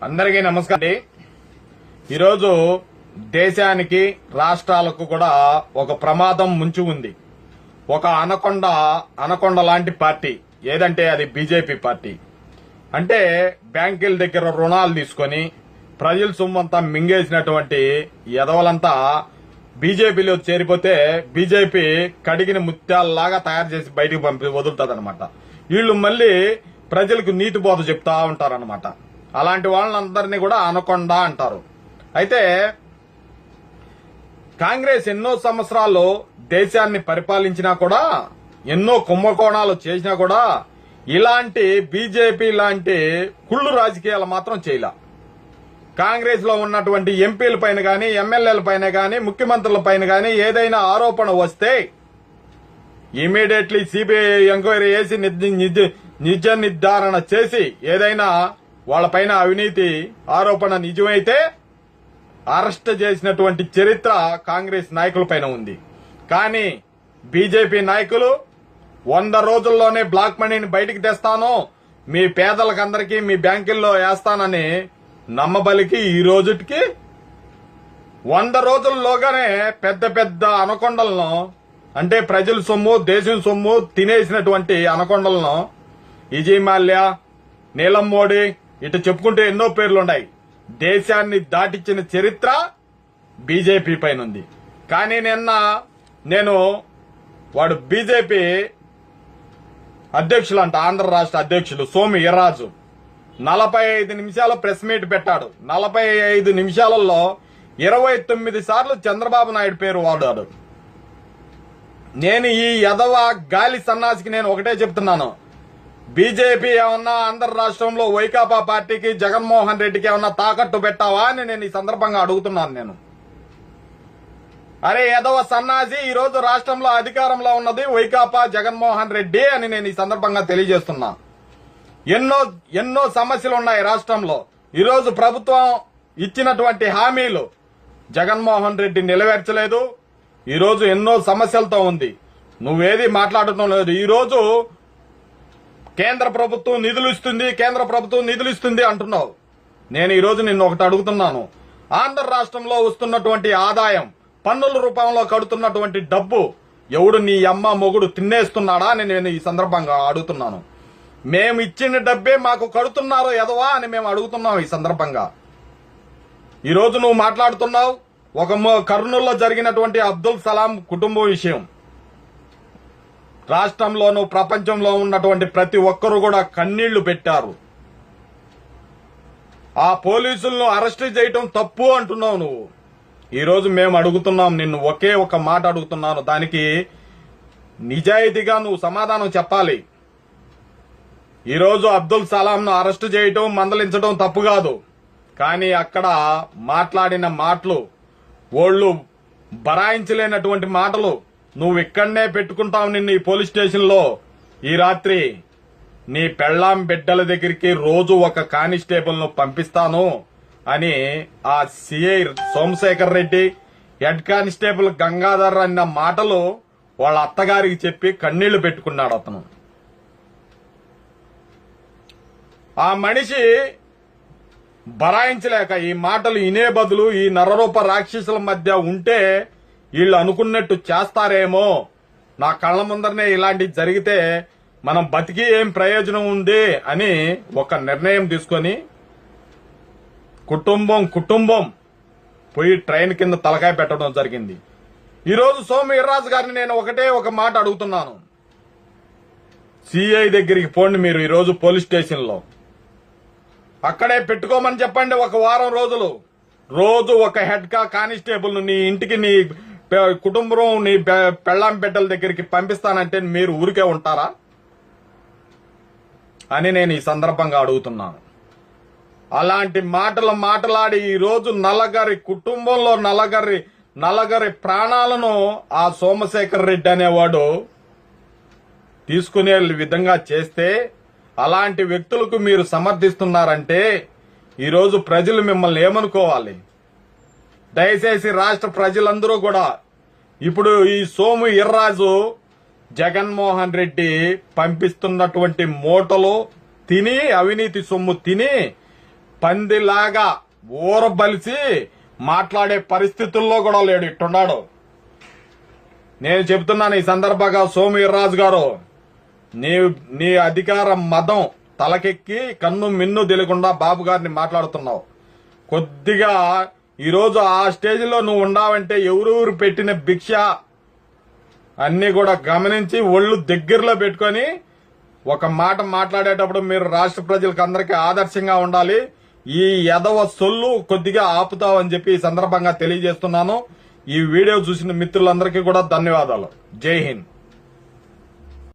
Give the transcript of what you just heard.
అందరికీ నమస్కారం అండి. ఈరోజు దేశానికి రాష్ట్రాలకు కూడా ఒక ప్రమాదం ముంచి ఉంది. ఒక అనకొండ లాంటి పార్టీ ఏదంటే అది బీజేపీ పార్టీ. అంటే బ్యాంకుల దగ్గర రుణాలు తీసుకొని ప్రజల సొమ్మంతా మింగేసినటువంటి ఎదవలంతా బీజేపీలో చేరిపోతే బీజేపీ కడిగిన ముత్యాలలాగా తయారు చేసి బయటకు వదులుతుందన్నమాట. వీళ్ళు మళ్ళీ ప్రజలకు నీతి బోధ చెప్తా ఉంటారన్నమాట. అలాంటి వాళ్ళందరినీ కూడా అనకొండ అంటారు. అయితే కాంగ్రెస్ ఎన్నో సంవత్సరాలు దేశాన్ని పరిపాలించినా కూడా, ఎన్నో కుంభకోణాలు చేసినా కూడా ఇలాంటి బీజేపీ లాంటి కుళ్ళు రాజకీయాలు మాత్రం చేయలే. కాంగ్రెస్ లో ఉన్నటువంటి ఎంపీల పైన గానీ, ఎమ్మెల్యేల పైన గానీ, ముఖ్యమంత్రుల పైన గానీ ఏదైనా ఆరోపణ వస్తే ఇమీడియట్లీ సిబిఐ ఎంక్వైరీ చేసి నిజ నిర్ధారణ చేసి ఏదైనా వాళ్ళపైన అవినీతి ఆరోపణ నిజమైతే అరెస్ట్ చేసినటువంటి చరిత్ర కాంగ్రెస్ నాయకుల పైన ఉంది. కానీ బీజేపీ నాయకులు 100 రోజుల్లోనే బ్లాక్ మనీని బయటికి తెస్తాను, మీ పేదలకందరికీ మీ బ్యాంకుల్లో వేస్తానని నమ్మబలికి ఈ రోజుకి 100 రోజుల్లోగానే పెద్ద పెద్ద అనకొండలను, అంటే ప్రజల సొమ్ము దేశం సొమ్ము తినేసినటువంటి అనకొండలను విజయ్ మాల్యా, నీలం మోడీ ఇటు చెప్పుకుంటే ఎన్నో పేర్లున్నాయి. దేశాన్ని దాటించిన చరిత్ర బీజేపీ పైన ఉంది. కానీ నేను వాడు బీజేపీ అధ్యక్షులంట, ఆంధ్ర రాష్ట్ర అధ్యక్షులు సోము వీర్రాజు 45 నిమిషాల ప్రెస్ మీట్ పెట్టాడు. 45 నిమిషాలలో 29 సార్లు చంద్రబాబు నాయుడు పేరు వాడాడు. నేను ఈ యదవ గాలి సన్నాసికి నేను ఒకటే చెప్తున్నాను, బీజేపీ ఏమన్నా ఆంధ్ర రాష్ట్రంలో వైకాపా పార్టీకి జగన్మోహన్ రెడ్డికి ఏమన్నా తాకట్టు పెట్టావా అని నేను ఈ సందర్భంగా అడుగుతున్నాను. అరే యదవ సన్నాసి, ఈ రోజు రాష్ట్రంలో అధికారంలో ఉన్నది వైకాపా జగన్మోహన్ రెడ్డి అని నేను ఈ సందర్భంగా తెలియజేస్తున్నా. ఎన్నో సమస్యలు ఉన్నాయి రాష్ట్రంలో. ఈరోజు ప్రభుత్వం ఇచ్చినటువంటి హామీలు జగన్మోహన్ రెడ్డి నెరవేర్చలేదు. ఈరోజు ఎన్నో సమస్యలతో ఉంది. నువ్వేది మాట్లాడటం లేదు. ఈరోజు కేంద్ర ప్రభుత్వం నిధులు ఇస్తుంది అంటున్నావు. నేను ఈరోజు నిన్ను ఒకటి అడుగుతున్నాను, ఆంధ్ర రాష్ట్రంలో వస్తున్నటువంటి ఆదాయం, పన్నుల రూపంలో కడుతున్నటువంటి డబ్బు ఎవడు నీ అమ్మ మొగుడు తినేస్తున్నాడా అని నేను ఈ సందర్భంగా అడుగుతున్నాను. మేము ఇచ్చిన డబ్బే మాకు కడుతున్నారు ఎదవా అని మేము అడుగుతున్నాం ఈ సందర్భంగా. ఈరోజు నువ్వు మాట్లాడుతున్నావు ఒక కర్నూలులో జరిగినటువంటి అబ్దుల్ సలాం కుటుంబం విషయం. రాష్ట్రంలోనూ ప్రపంచంలో ఉన్నటువంటి ప్రతి ఒక్కరూ కూడా కన్నీళ్లు పెట్టారు. ఆ పోలీసులను అరెస్ట్ చేయటం తప్పు అంటున్నావు నువ్వు. ఈరోజు మేము అడుగుతున్నాం నిన్ను, ఒకే ఒక మాట అడుగుతున్నాను, దానికి నిజాయితీగా నువ్వు సమాధానం చెప్పాలి. ఈరోజు అబ్దుల్ సలాంను అరెస్ట్ చేయటం, మందలించడం తప్పు కాదు. కానీ అక్కడ మాట్లాడిన మాటలు, ఓళ్ళు బరాయించలేనటువంటి మాటలు నువ్వు ఇక్కడనే పెట్టుకుంటావు. నిన్ను ఈ పోలీస్ స్టేషన్ లో ఈ రాత్రి నీ పెళ్ళాం బిడ్డల దగ్గరికి రోజు ఒక కానిస్టేబుల్ ను పంపిస్తాను అని ఆ CI Somashekar Reddy, head constable Gangadhar అన్న మాటలు వాళ్ళ అత్తగారికి చెప్పి కన్నీళ్లు పెట్టుకున్నాడు అతను. ఆ మనిషి బరాయించలేక ఈ మాటలు ఇనే బదులు ఈ నరరూప రాక్షసుల మధ్య ఉంటే వీళ్ళు అనుకున్నట్టు చేస్తారేమో, నా కళ్ల ముందరనే ఇలాంటివి జరిగితే మనం బతికి ఏం ప్రయోజనం ఉంది అని ఒక నిర్ణయం తీసుకొని కుటుంబం పోయి ట్రైన్ కింద తలకాయ పెట్టడం జరిగింది. ఈరోజు సోము వీర్రాజు గారిని నేను ఒకటే ఒక మాట అడుగుతున్నాను, సిఐ దగ్గరికి పోండి మీరు ఈరోజు పోలీస్ స్టేషన్ లో, అక్కడే పెట్టుకోమని చెప్పండి. ఒక వారం రోజులు రోజు ఒక హెడ్ కానిస్టేబుల్ నీ ఇంటికి, నీ కుటుంబం, నీ పెళ్ళాం బిడ్డల దగ్గరికి పంపిస్తానంటే మీరు ఊరికే ఉంటారా అని నేను ఈ సందర్భంగా అడుగుతున్నాను. అలాంటి మాటలు మాట్లాడి ఈరోజు నల్లగారి కుటుంబంలో నల్లగారి ప్రాణాలను ఆ సోమశేఖర్ రెడ్డి అనేవాడు తీసుకునే విధంగా చేస్తే, అలాంటి వ్యక్తులకు మీరు సమర్థిస్తున్నారంటే ఈరోజు ప్రజలు మిమ్మల్ని ఏమనుకోవాలి? దయచేసి రాష్ట్ర ప్రజలందరూ కూడా ఇప్పుడు ఈ సోము వీర్రాజు జగన్మోహన్ రెడ్డి పంపిస్తున్నటువంటి మూటలు తిని, అవినీతి సొమ్ము తిని పందిలాగా ఊరబలిసి మాట్లాడే పరిస్థితుల్లో కూడా లేడు. ఇట్టున్నాడు. నేను చెబుతున్నాను ఈ సందర్భంగా, సోమవీర్రాజు గారు, నీ అధికార మదం తలకెక్కి కన్ను మిన్ను తెలియకుండా బాబు గారిని మాట్లాడుతున్నావు. కొద్దిగా ఈరోజు ఆ స్టేజిలో నువ్వు ఉండావంటే ఎవరెవరు పెట్టిన భిక్ష అన్ని కూడా గమనించి ఒళ్ళు దగ్గరలో పెట్టుకొని ఒక మాట మాట్లాడేటప్పుడు మీరు రాష్ట్ర ప్రజలకు అందరికీ ఆదర్శంగా ఉండాలి. ఈ ఎదవ సొల్లు కొద్దిగా ఆపుతావని చెప్పి ఈ సందర్భంగా తెలియజేస్తున్నాను. ఈ వీడియో చూసిన మిత్రులందరికీ కూడా ధన్యవాదాలు. జై హింద్.